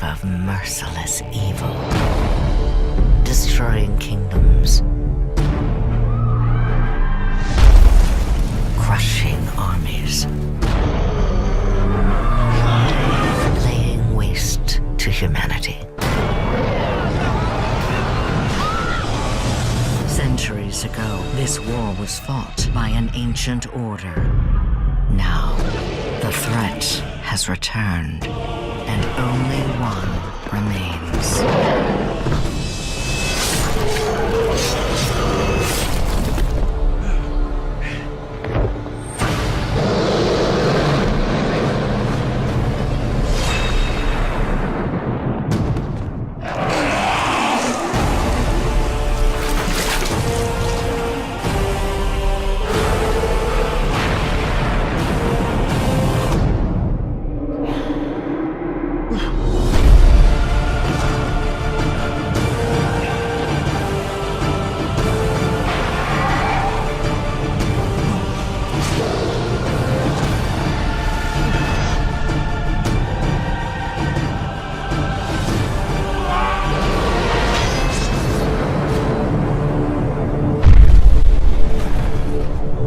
of merciless evil, destroying kingdoms, crushing armies, laying waste to humanity. Centuries ago, this war was fought by an ancient order. Now, the threat has returned, and only one remains.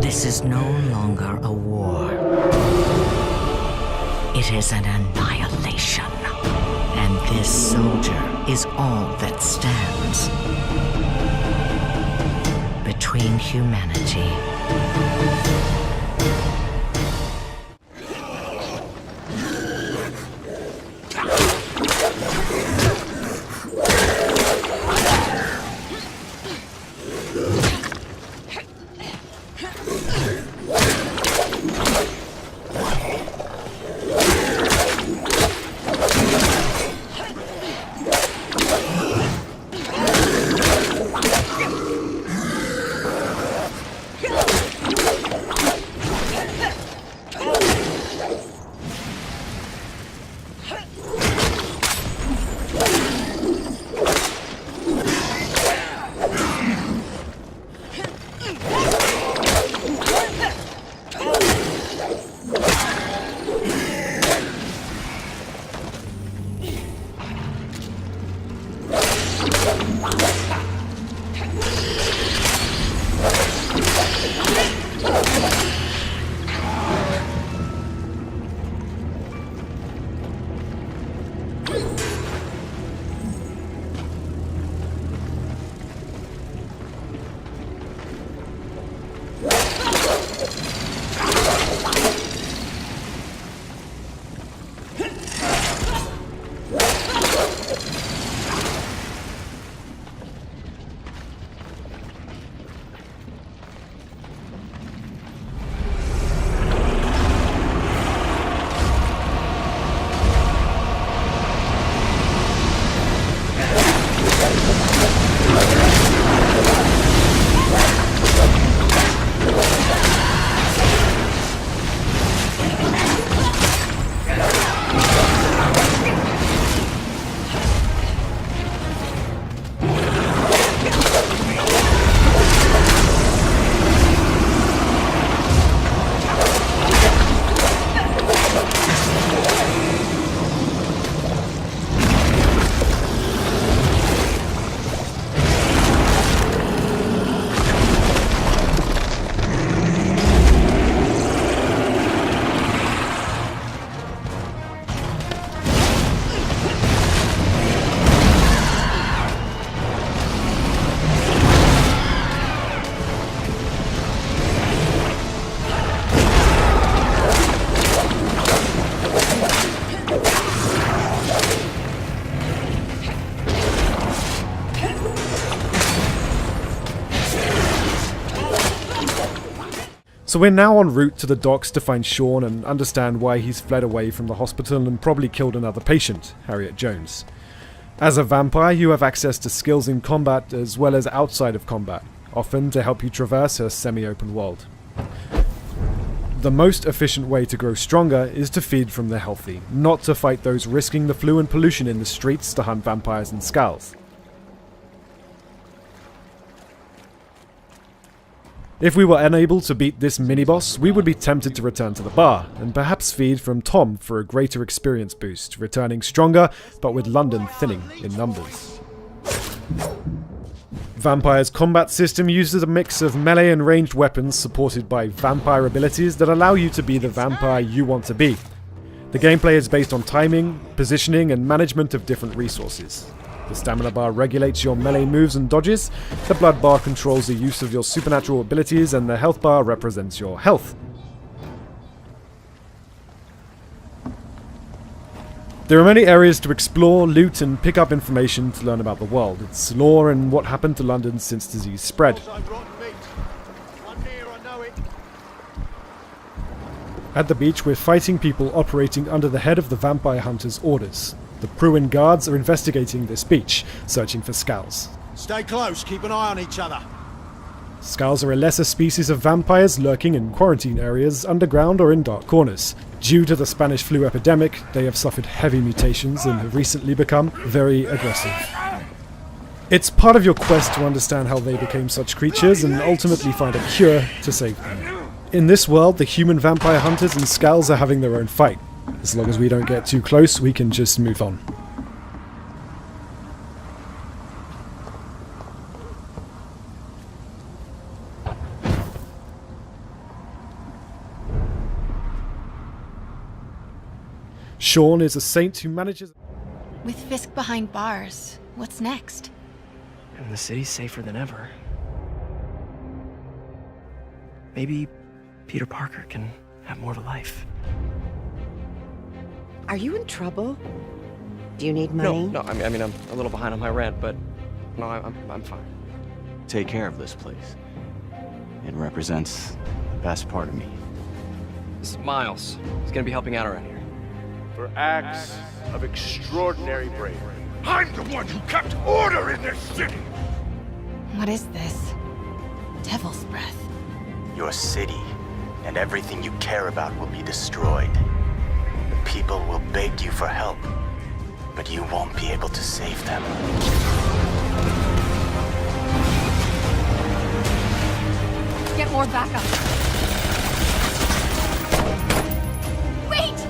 This is no longer a war. It is an annihilation. And this soldier is all that stands between humanity . So we're now en route to the docks to find Sean and understand why he's fled away from the hospital and probably killed another patient, Harriet Jones. As a vampire, you have access to skills in combat as well as outside of combat, often to help you traverse her semi-open world. The most efficient way to grow stronger is to feed from the healthy, not to fight those risking the flu and pollution in the streets to hunt vampires and skulls. If we were unable to beat this mini-boss, we would be tempted to return to the bar, and perhaps feed from Tom for a greater experience boost, returning stronger, but with London thinning in numbers. Vampire's combat system uses a mix of melee and ranged weapons supported by vampire abilities that allow you to be the vampire you want to be. The gameplay is based on timing, positioning, and management of different resources. The stamina bar regulates your melee moves and dodges, the blood bar controls the use of your supernatural abilities, and the health bar represents your health. There are many areas to explore, loot, and pick up information to learn about the world, its lore, and what happened to London since disease spread. At the beach, we're fighting people operating under the head of the vampire hunter's orders. The Pruin guards are investigating this beach, searching for Skulls. Stay close, keep an eye on each other. Skulls are a lesser species of vampires lurking in quarantine areas, underground or in dark corners. Due to the Spanish flu epidemic, they have suffered heavy mutations and have recently become very aggressive. It's part of your quest to understand how they became such creatures and ultimately find a cure to save them. In this world, the human vampire hunters and Skulls are having their own fight. As long as we don't get too close, we can just move on. Sean is a saint who manages... With Fisk behind bars, what's next? And the city's safer than ever. Maybe Peter Parker can have more of a life. Are you in trouble? Do you need money? No, I mean, I'm a little behind on my rent, but no, I'm fine. Take care of this place. It represents the best part of me. This is Miles. He's gonna be helping out around here. For acts of extraordinary bravery. I'm the one who kept order in this city! What is this? Devil's breath. Your city and everything you care about will be destroyed. The people will beg you for help, but you won't be able to save them. Get more backup. Wait!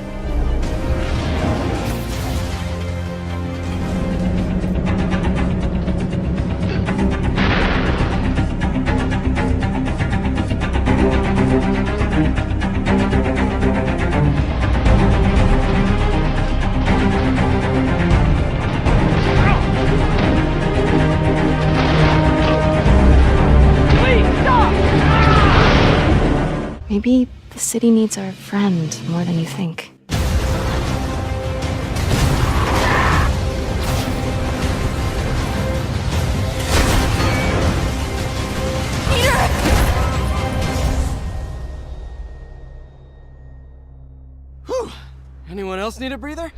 Maybe the city needs our friend more than you think. Whew! Anyone else need a breather?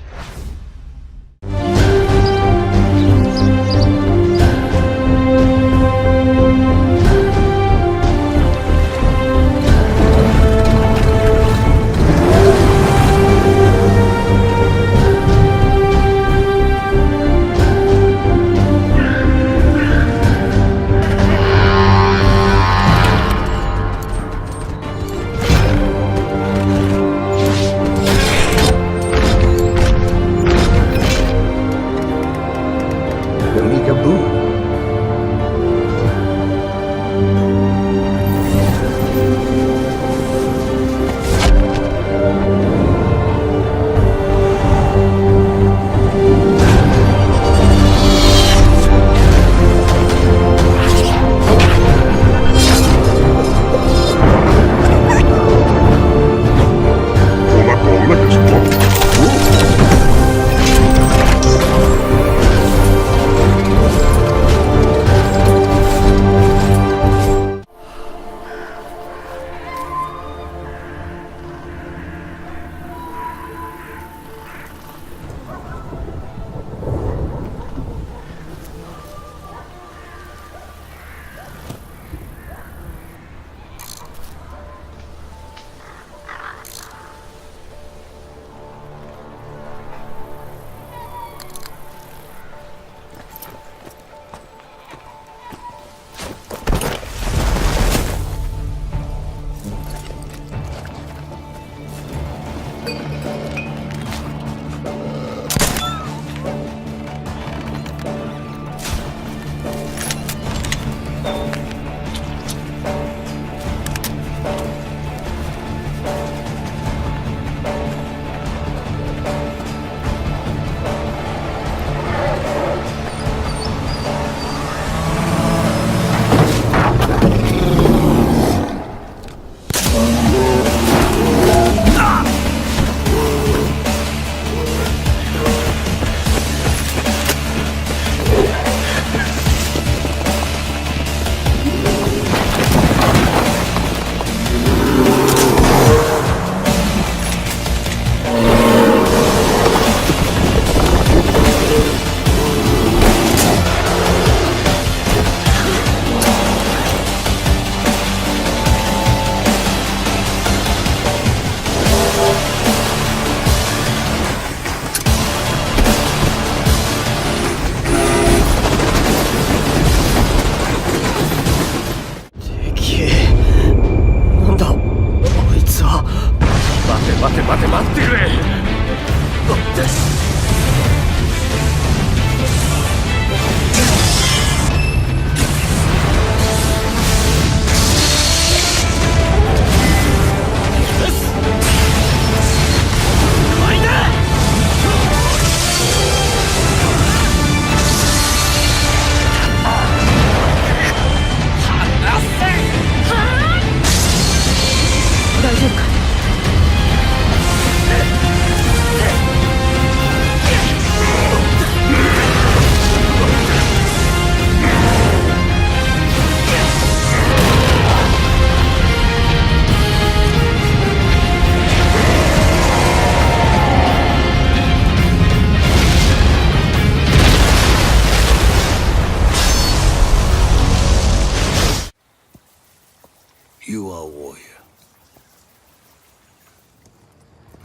You are a warrior.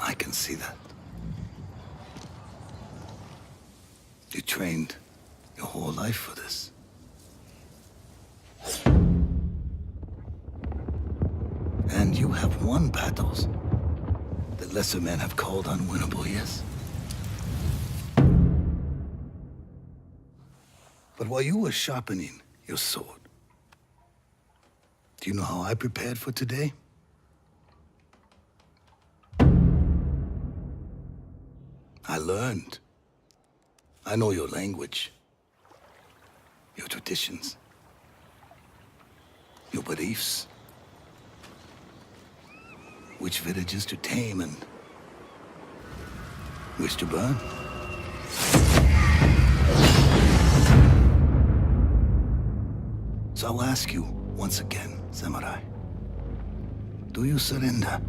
I can see that. You trained your whole life for this. And you have won battles that lesser men have called unwinnable, yes? But while you were sharpening your sword, do you know how I prepared for today? I learned. I know your language, your traditions, your beliefs, which villages to tame and which to burn. So I'll ask you once again, Samurai, do you surrender?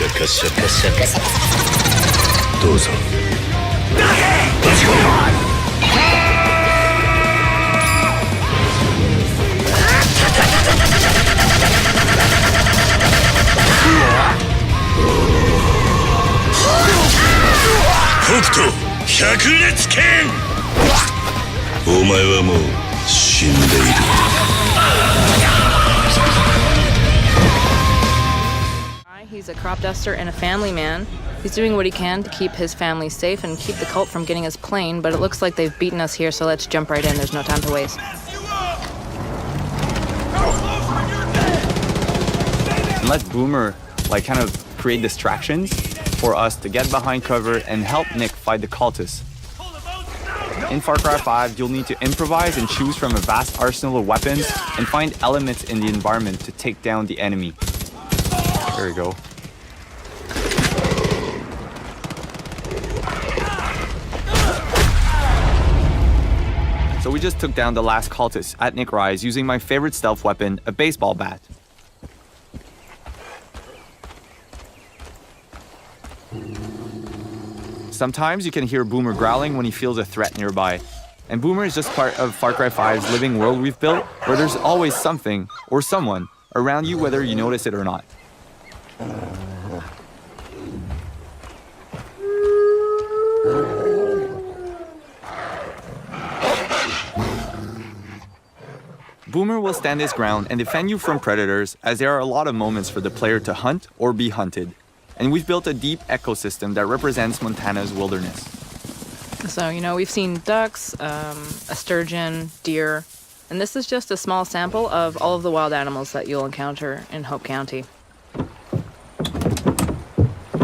シャカシャカシャカ。どうぞ。Let's go! Hokuto, 百裂拳。お前はもう死んでいる。He's a crop duster and a family man. He's doing what he can to keep his family safe and keep the cult from getting his plane, but it looks like they've beaten us here, so let's jump right in. There's no time to waste. And let Boomer, kind of create distractions for us to get behind cover and help Nick fight the cultists. In Far Cry 5, you'll need to improvise and choose from a vast arsenal of weapons and find elements in the environment to take down the enemy. There we go. So we just took down the last cultist at Nick Rise using my favorite stealth weapon, a baseball bat. Sometimes you can hear Boomer growling when he feels a threat nearby. And Boomer is just part of Far Cry 5's living world we've built, where there's always something or someone around you whether you notice it or not. Boomer will stand his ground and defend you from predators, as there are a lot of moments for the player to hunt or be hunted. And we've built a deep ecosystem that represents Montana's wilderness. So, we've seen ducks, a sturgeon, deer, and this is just a small sample of all of the wild animals that you'll encounter in Hope County.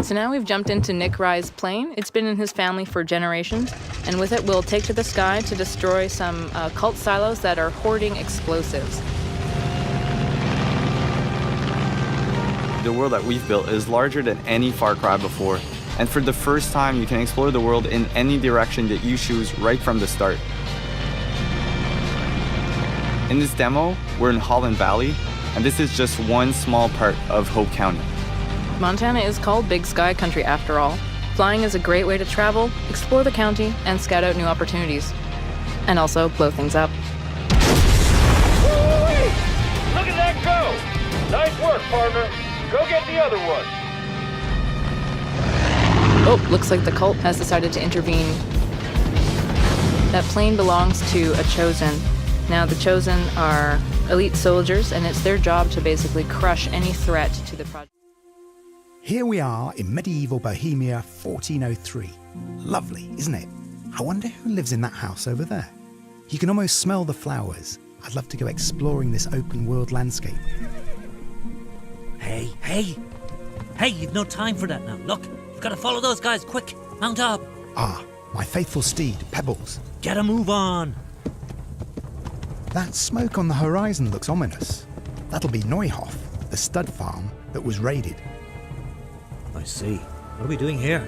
So now we've jumped into Nick Rye's plane. It's been in his family for generations, and with it we'll take to the sky to destroy some cult silos that are hoarding explosives. The world that we've built is larger than any Far Cry before, and for the first time you can explore the world in any direction that you choose right from the start. In this demo, we're in Holland Valley, and this is just one small part of Hope County. Montana is called Big Sky Country after all. Flying is a great way to travel, explore the county, and scout out new opportunities. And also blow things up. Woo-wee! Look at that go! Nice work, partner. Go get the other one. Oh, looks like the cult has decided to intervene. That plane belongs to a Chosen. Now, the Chosen are elite soldiers, and it's their job to basically crush any threat to the project. Here we are in medieval Bohemia 1403. Lovely, isn't it? I wonder who lives in that house over there. You can almost smell the flowers. I'd love to go exploring this open world landscape. Hey, you've no time for that now. Look, you've got to follow those guys, quick. Mount up. Ah, my faithful steed, Pebbles. Get a move on. That smoke on the horizon looks ominous. That'll be Neuhof, the stud farm that was raided. I see. What are we doing here?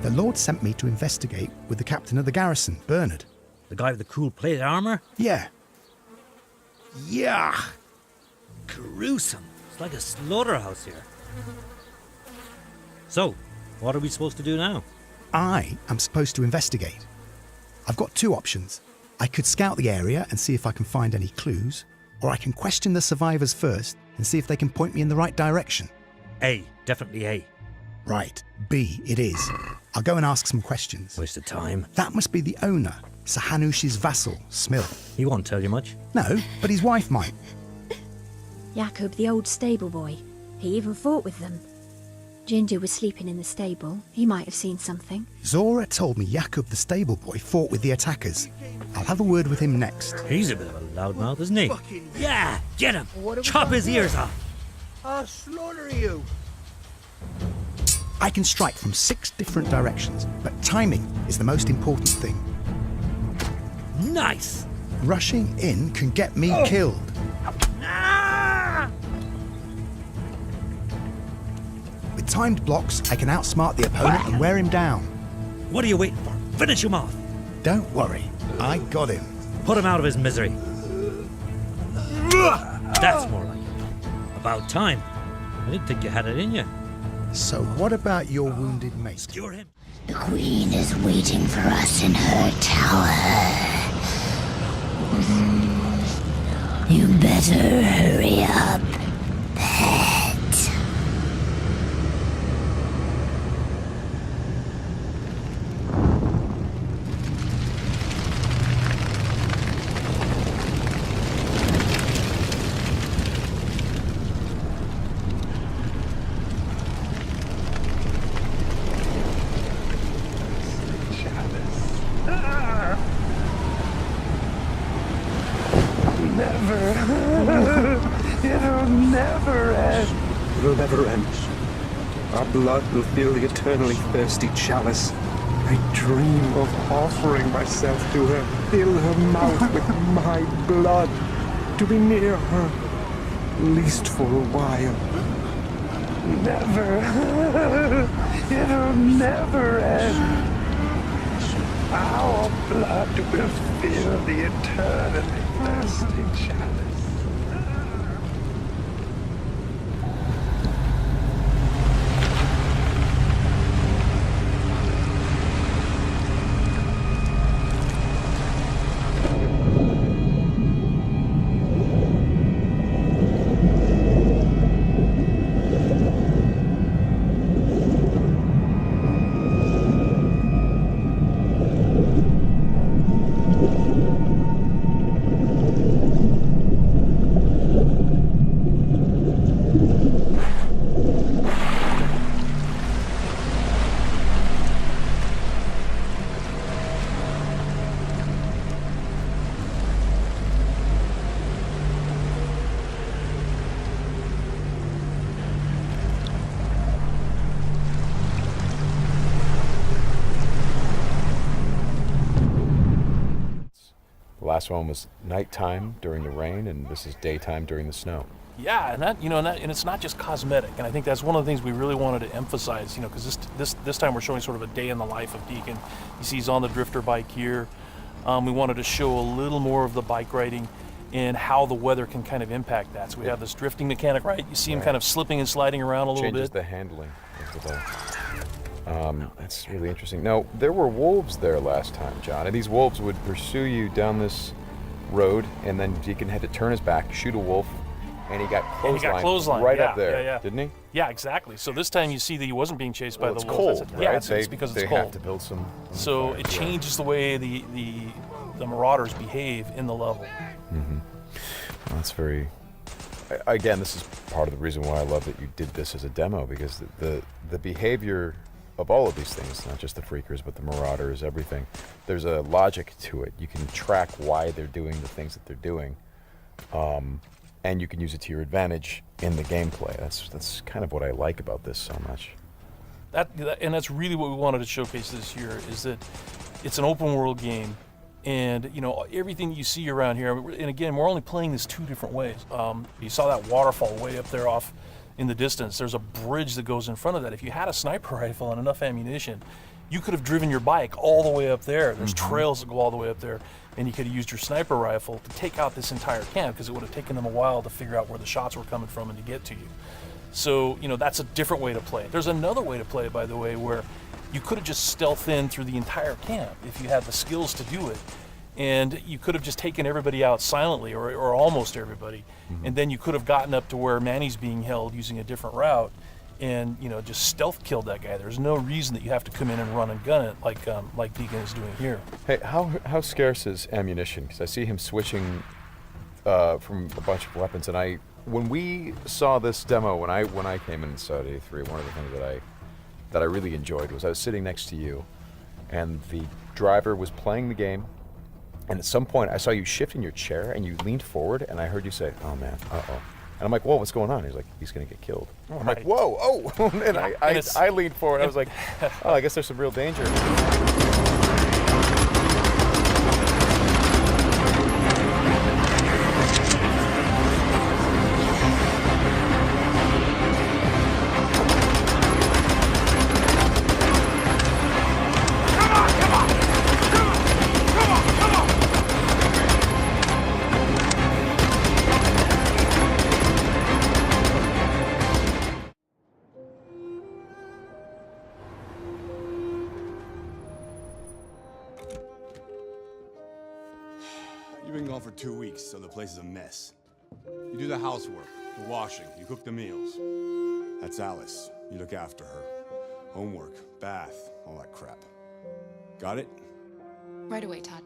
The Lord sent me to investigate with the captain of the garrison, Bernard. The guy with the cool plated armor? Yeah. Yeah. Gruesome. It's like a slaughterhouse here. So, what are we supposed to do now? I am supposed to investigate. I've got two options. I could scout the area and see if I can find any clues, or I can question the survivors first and see if they can point me in the right direction. A, definitely A. Right, B it is. I'll go and ask some questions. Waste of time. That must be the owner, Sir Hanush's vassal, Smill. He won't tell you much. No, but his wife might. Jakob, the old stable boy. He even fought with them. Ginger was sleeping in the stable. He might have seen something. Zora told me Jakob the stable boy fought with the attackers. I'll have a word with him next. He's a bit of a loudmouth, isn't he? Yeah, get him! Chop his ears off! I'll slaughter you! I can strike from 6 different directions, but timing is the most important thing. Nice! Rushing in can get me killed. With timed blocks, I can outsmart the opponent and wear him down. What are you waiting for? Finish him off! Don't worry, I got him. Put him out of his misery. That's more like it. About time. I didn't think you had it in you. So what about your wounded mate? Secure him. The Queen is waiting for us in her tower. You better hurry up, pet. It'll never end. Our blood will fill the eternally thirsty chalice. I dream of offering myself to her, fill her mouth with my blood, to be near her, at least for a while. Never. It'll never end. Our blood will fill the eternally thirsty chalice. Last one was nighttime during the rain, and this is daytime during the snow. Yeah, and it's not just cosmetic, and I think that's one of the things we really wanted to emphasize, because this time we're showing sort of a day in the life of Deacon. You see he's on the drifter bike here. We wanted to show a little more of the bike riding and how the weather can kind of impact that. So we have this drifting mechanic, right? You see him kind of slipping and sliding around a little bit. Changes the handling of the bike. That's really interesting. Now, there were wolves there last time, John, and these wolves would pursue you down this road, and then Deacon had to turn his back, shoot a wolf, and he got clotheslined right up there, didn't he? Yeah, exactly. So this time you see that he wasn't being chased by the wolves. Cold, right? Yeah, it's because it's cold. They have to build some. So it changes the way the marauders behave in the level. Mm-hmm. Well, that's very. Again, this is part of the reason why I love that you did this as a demo, because the behavior of all of these things, not just the freakers, but the marauders, everything, there's a logic to it. You can track why they're doing the things that they're doing, and you can use it to your advantage in the gameplay. That's kind of what I like about this so much. And that's really what we wanted to showcase this year, is that it's an open world game, and everything you see around here, and again, we're only playing this two different ways. You saw that waterfall way up there off in the distance. There's a bridge that goes in front of that. If you had a sniper rifle and enough ammunition, you could have driven your bike all the way up there. There's trails that go all the way up there, and you could have used your sniper rifle to take out this entire camp, because it would have taken them a while to figure out where the shots were coming from and to get to you. So, that's a different way to play it. There's another way to play it, by the way, where you could have just stealth in through the entire camp if you had the skills to do it. And you could have just taken everybody out silently, or almost everybody, and then you could have gotten up to where Manny's being held using a different route, and just stealth killed that guy. There's no reason that you have to come in and run and gun it like Deacon is doing here. Hey, how scarce is ammunition? Because I see him switching from a bunch of weapons, and when we saw this demo, when I came in and saw Day3, one of the things that I really enjoyed was I was sitting next to you, and the driver was playing the game. And at some point, I saw you shift in your chair, and you leaned forward, and I heard you say, "Oh man, uh-oh." And I'm like, "Whoa, what's going on?" He's like, "He's gonna get killed." I'm like, "Whoa, oh!" And I leaned forward. I was like, "Oh, I guess there's some real danger." You've been gone for 2 weeks, so the place is a mess. You do the housework, the washing, you cook the meals. That's Alice. You look after her. Homework, bath, all that crap. Got it? Right away, Todd.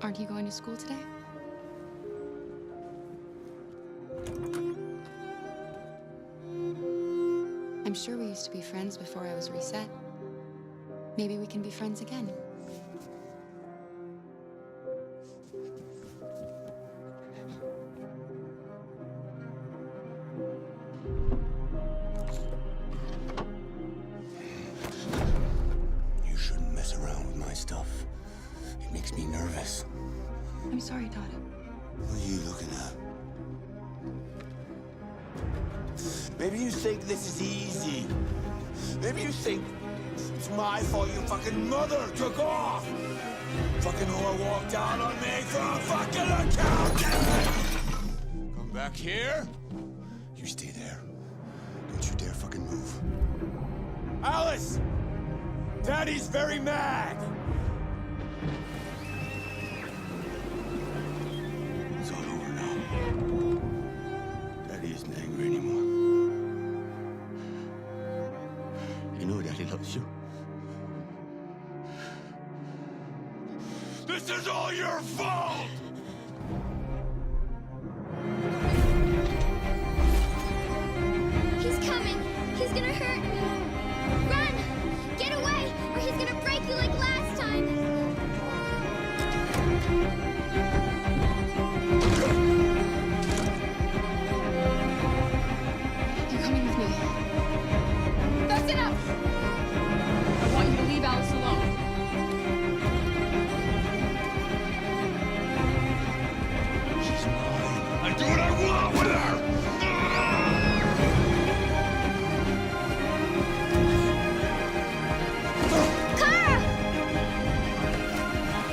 Aren't you going to school today? I'm sure we used to be friends before I was reset. Maybe we can be friends again. You shouldn't mess around with my stuff. It makes me nervous. I'm sorry, Todd. What are you looking at? Maybe you think this is easy. Maybe you think it's my fault your fucking mother took off. Fucking whore walked out on me for a fucking accountant. Come back here. You stay there. Don't you dare fucking move. Alice! Daddy's very mad! It's all over now. Daddy isn't angry anymore. You know Daddy loves you. This is all your fault! He's coming! He's gonna hurt me! Run! Get away, or he's gonna break you like last time! You're coming with me. That's enough! I want you to leave Alice alone. She's mine. I do what I want with her!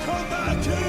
Come back here!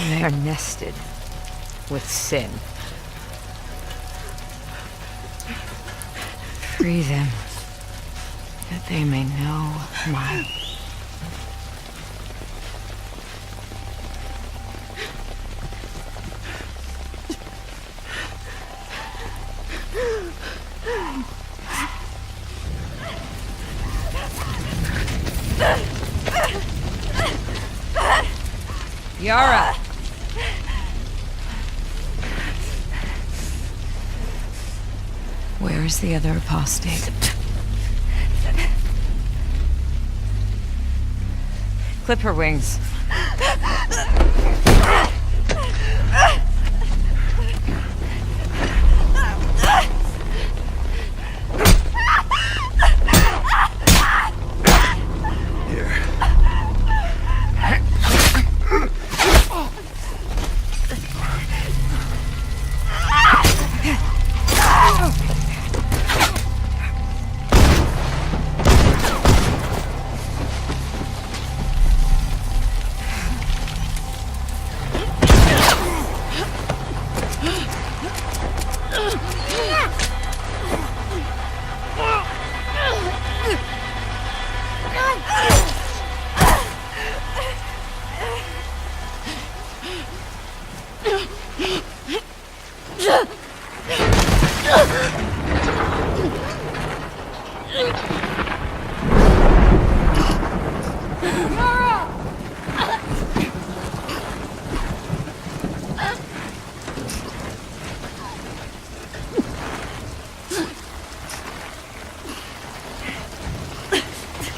They are nested with sin. Free them, that they may know my... Yara! Where is the other apostate? Clip her wings.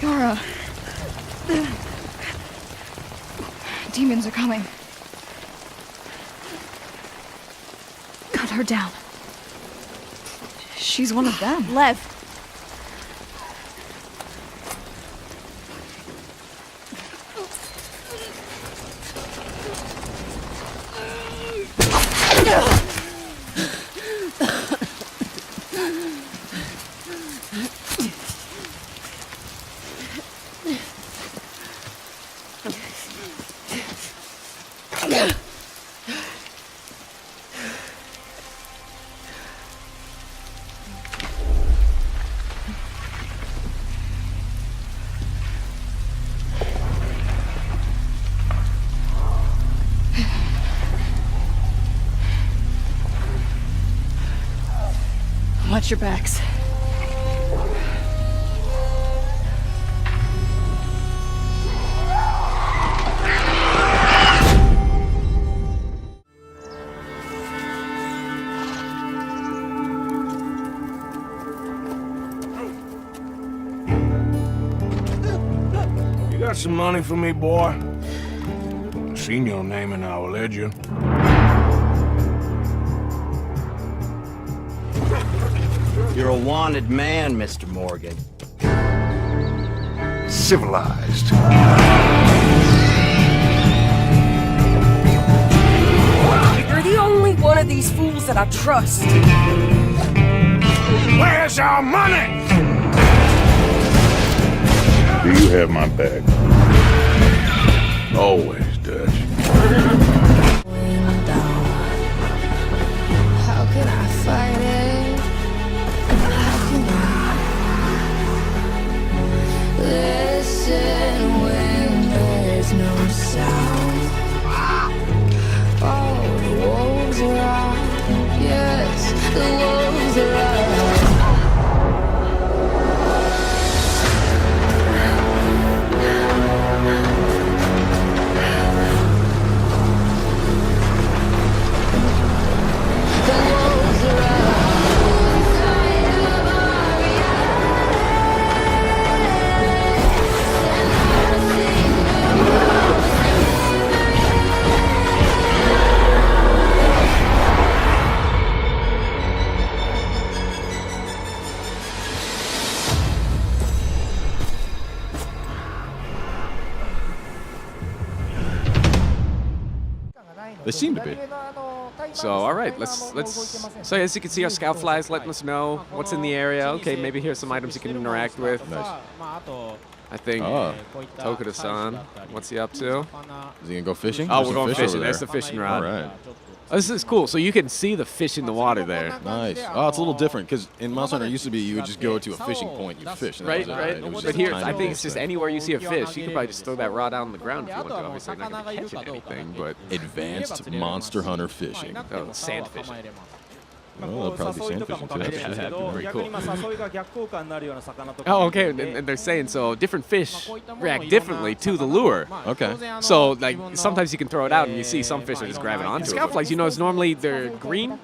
Yara. Demons are coming. Cut her down. She's one of them. Lev. Watch your backs. You got some money for me, boy? Seen your name in our ledger. You're a wanted man, Mr. Morgan. Civilized. You're the only one of these fools that I trust. Where's our money? Do you have my back? Always, Dutch. How can I fight it? How can I listen when there's no sound? Oh, the wolves are out. Yes, the wolves are out. They seem to be. So, all right, let's. So as you can see, our scout flies letting us know what's in the area. Okay, maybe here's some items you can interact with. Nice. I think Tokuda-san, what's he up to? Is he gonna go fishing? Oh, There's we're some going fish fishing. over There's there. the fishing rod. All right. Oh, this is cool. So you can see the fish in the water there. Nice. Oh, it's a little different because in Monster Hunter, it used to be you would just go to a fishing point, you fish. And Right, that was it, right. It was But just here, tiny I think it's little just thing. anywhere you see a fish, you can probably just throw that rod out on the ground if you want to. Obviously, not going to catch anything, but Advanced Monster Hunter fishing. Oh, sand fishing. Oh, they'll probably be sand fishing too. That's Very cool. あ Oh, okay. And they're saying so different fish react differently to the lure. Okay. So like sometimes you can throw it out and you see some fish are just grabbing onto it. Scout flies, you notice normally they're green,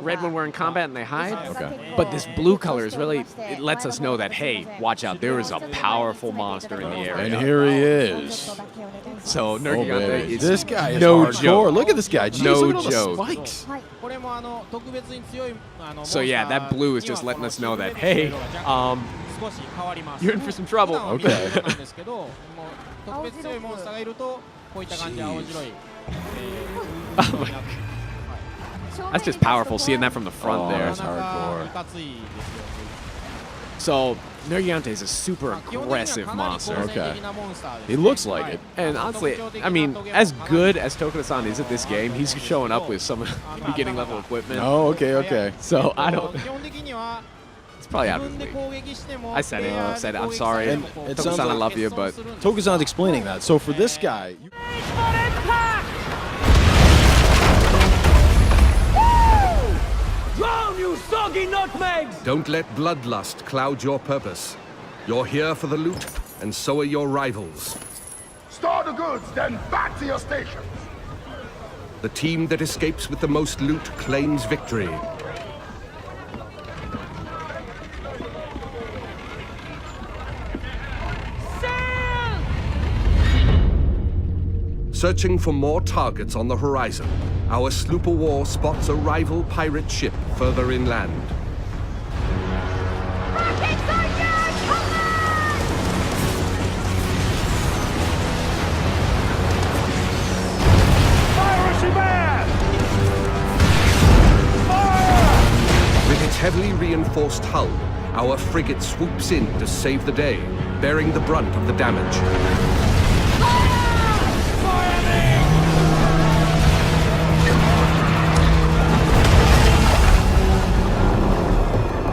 red when we're in combat and they hide. Okay. But this blue color is really, it lets us know that, hey, watch out, there is a powerful monster in the area. And here he is. So Oh, Nergigante baby. is This guy is no hardcore. joke. Look at this guy. Jeez, no look at all the joke. spikes. So yeah, that blue is just letting us know that, hey, you're in for some trouble. Okay. Oh my God. That's just powerful, seeing that from the front there. That's hardcore. So Nergigante is a super aggressive monster. Okay. He looks like it. And honestly, I mean, as good as Tokuda-san is at this game, he's showing up with some beginning level equipment. Oh, okay, okay. So I don't. It's probably out of me. I said it. I'm sorry. And it sounds Tokuda-san, I like- love you, but Tokusan's explaining that. So for this guy, Drown, you soggy nutmegs! Don't let bloodlust cloud your purpose. You're here for the loot, and so are your rivals. Store the goods, then back to your stations. The team that escapes with the most loot claims victory. Searching for more targets on the horizon, our sloop of war spots a rival pirate ship further inland. With its heavily reinforced hull, our frigate swoops in to save the day, bearing the brunt of the damage.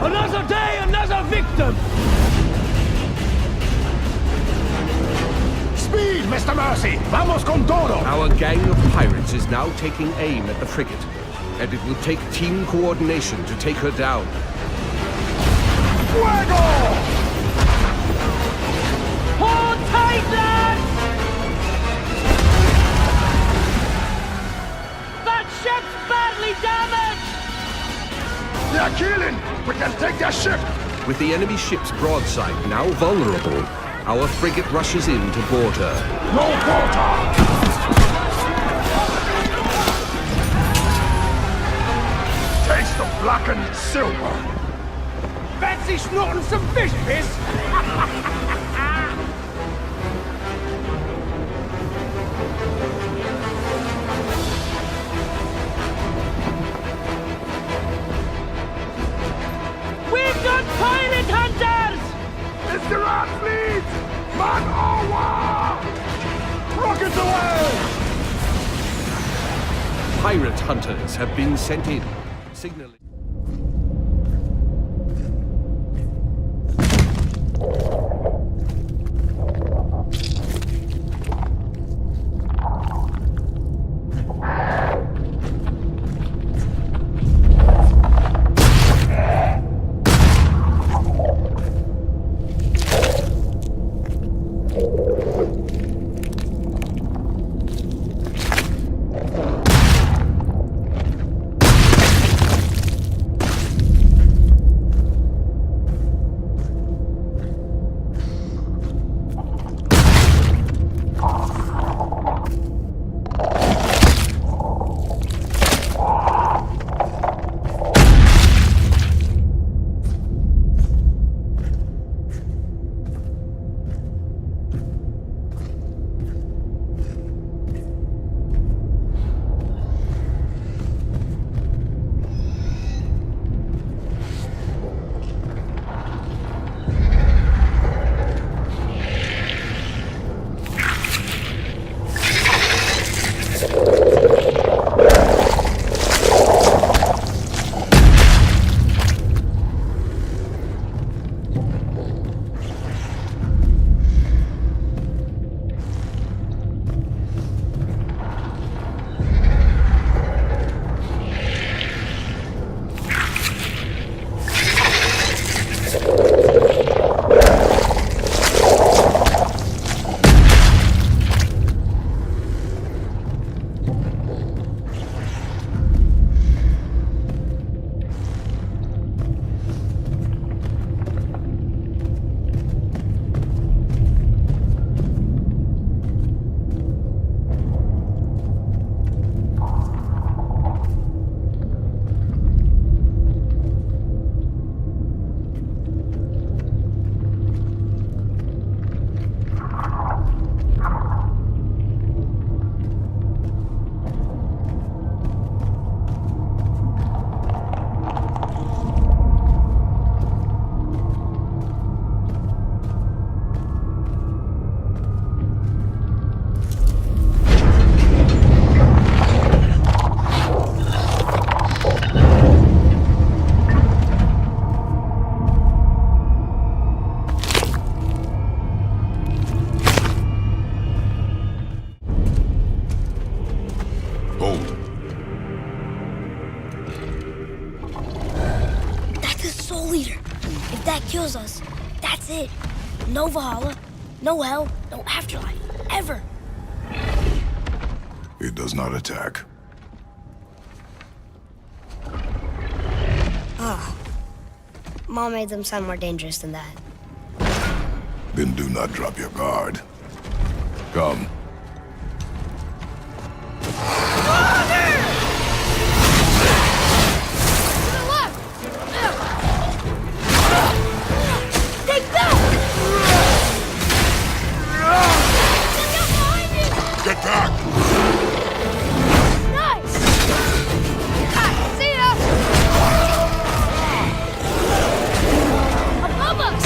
Another day, another victim! Speed, Mr. Mercy! Vamos con todo! Our gang of pirates is now taking aim at the frigate, and it will take team coordination to take her down. Fuego! Hold tight, lads! That ship's badly damaged! They're killing! We can take their ship! With the enemy ship's broadside now vulnerable, our frigate rushes in to board her. No quarter! Taste of blackened silver! Fancy snorting some fish piss? We've got pirate hunters! It's the rat fleet! Man over! Rockets away! Pirate hunters have been sent in, signaling. Hold. That's a soul eater. If that kills us, that's it. No Valhalla, no hell, no afterlife, ever. It does not attack. Ah. Mom made them sound more dangerous than that. Then do not drop your guard. Come. Take that! Get back! Nice! See ya! Above us!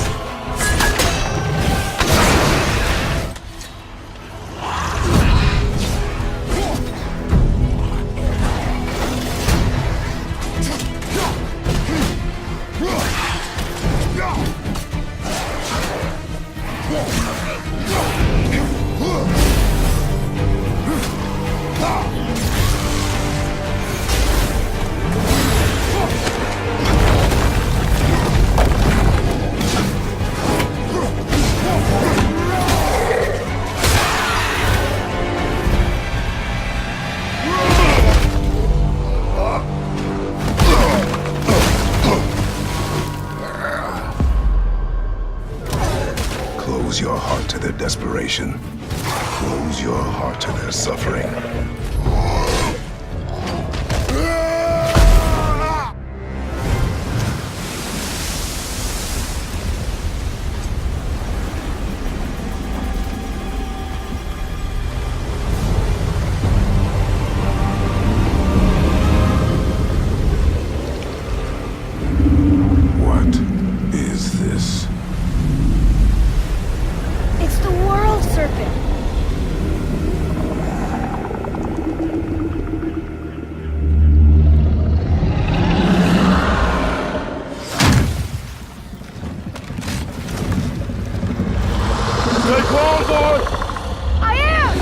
Close your heart to their desperation. Close your heart to their suffering. What is this? It's the world serpent. Take on board! I am!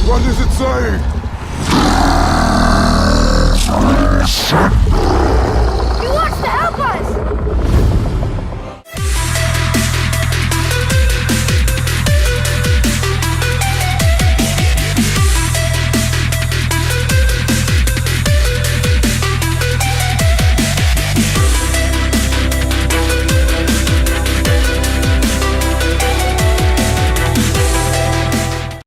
What is it saying?